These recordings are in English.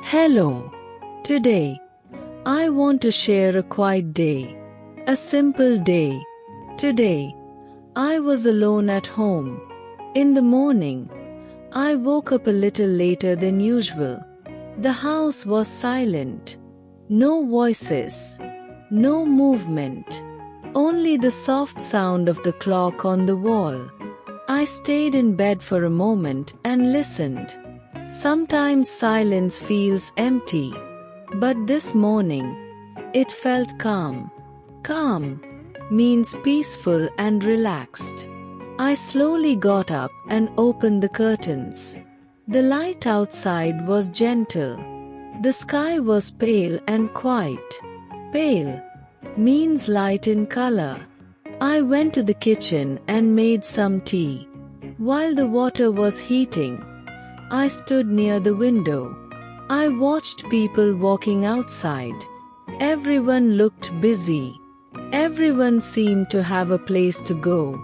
Hello. Today, I want to share a quiet day. A simple day. Today, I was alone at home. In the morning, I woke up a little later than usual. The house was silent. No voices. No movement. Only the soft sound of the clock on the wall. I stayed in bed for a moment and listened. Sometimes silence feels empty. But this morning, it felt calm. Calm means peaceful and relaxed. I slowly got up and opened the curtains. The light outside was gentle. The sky was pale and quiet. Pale means light in color. I went to the kitchen and made some tea. While the water was heating, I stood near the window. I watched people walking outside. Everyone looked busy. Everyone seemed to have a place to go.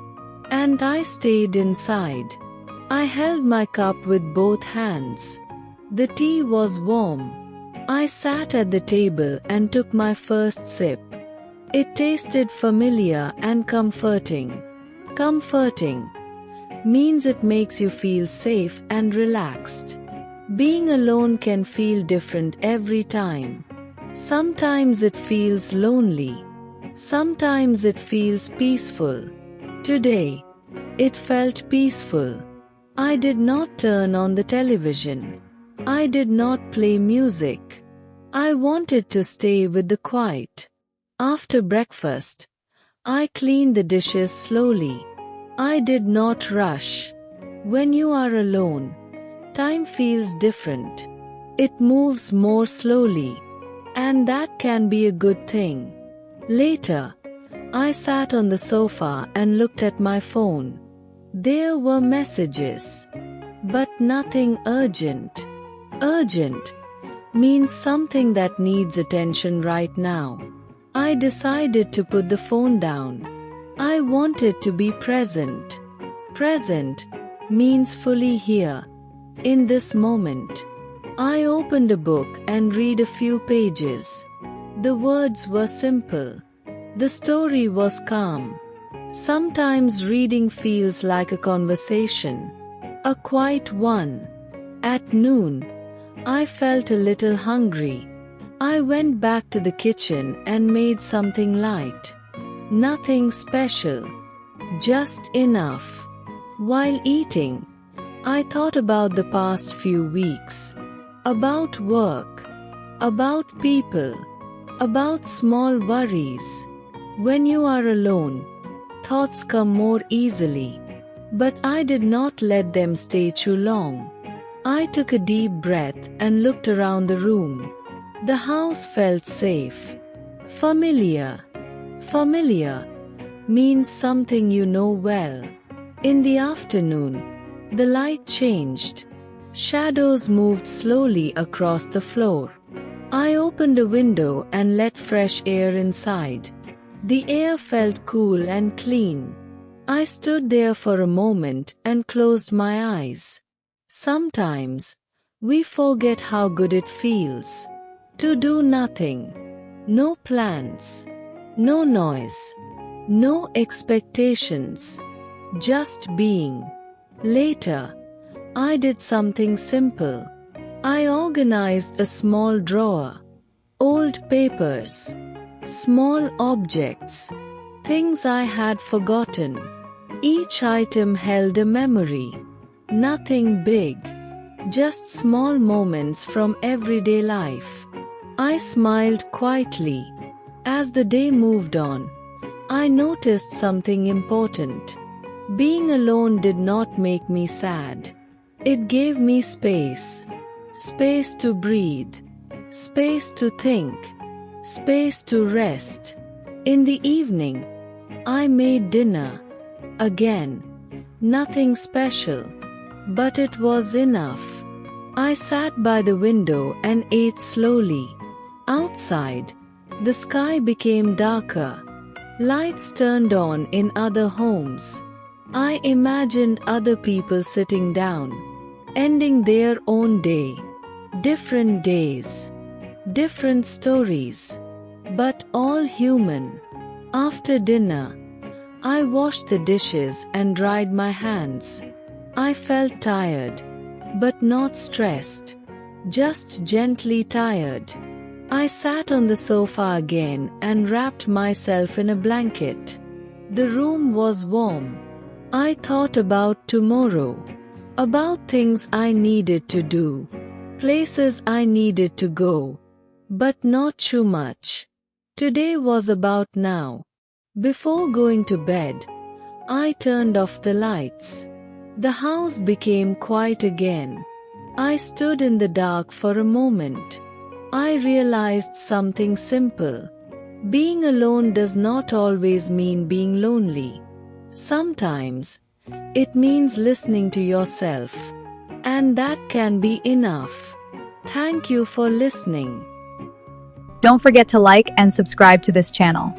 And I stayed inside. I held my cup with both hands. The tea was warm. I sat at the table and took my first sip. It tasted familiar and comforting. Comforting means it makes you feel safe and relaxed. Being alone can feel different every time. Sometimes it feels lonely. Sometimes it feels peaceful. Today, it felt peaceful. I did not turn on the television. I did not play music. I wanted to stay with the quiet. After breakfast, I cleaned the dishes slowly. I did not rush. When you are alone, time feels different. It moves more slowly. And that can be a good thing. Later, I sat on the sofa and looked at my phone. There were messages. But nothing urgent. Urgent means something that needs attention right now. I decided to put the phone down. I wanted to be present. Present means fully here, in this moment. I opened a book and read a few pages. The words were simple. The story was calm. Sometimes reading feels like a conversation, a quiet one. At noon, I felt a little hungry. I went back to the kitchen and made something light. Nothing special, just enough. While eating, I thought about the past few weeks, about work, about people, about small worries. When you are alone, thoughts come more easily. But I did not let them stay too long. I took a deep breath and looked around the room. The house felt safe. Familiar. Familiar means something you know well. In the afternoon, the light changed. Shadows moved slowly across the floor. I opened a window and let fresh air inside. The air felt cool and clean. I stood there for a moment and closed my eyes. Sometimes, we forget how good it feels to do nothing. No plans. No noise. No expectations. Just being. Later, I did something simple. I organized a small drawer. Old papers. Small objects. Things I had forgotten. Each item held a memory. Nothing big. Just small moments from everyday life. I smiled quietly. As the day moved on, I noticed something important. Being alone did not make me sad. It gave me space. Space to breathe. Space to think. Space to rest. In the evening, I made dinner. Again, nothing special. But it was enough. I sat by the window and ate slowly. Outside, the sky became darker. Lights turned on in other homes. I imagined other people sitting down, ending their own day. different days, different stories, but all human. After dinner, I washed the dishes and dried my hands. I felt tired, but not stressed, just gently tired. I sat on the sofa again and wrapped myself in a blanket. The room was warm. I thought about tomorrow, about things I needed to do, places I needed to go, but not too much. Today was about now. Before going to bed, I turned off the lights. The house became quiet again. I stood in the dark for a moment. I realized something simple. Being alone does not always mean being lonely. Sometimes, it means listening to yourself. And that can be enough. Thank you for listening. Don't forget to like and subscribe to this channel.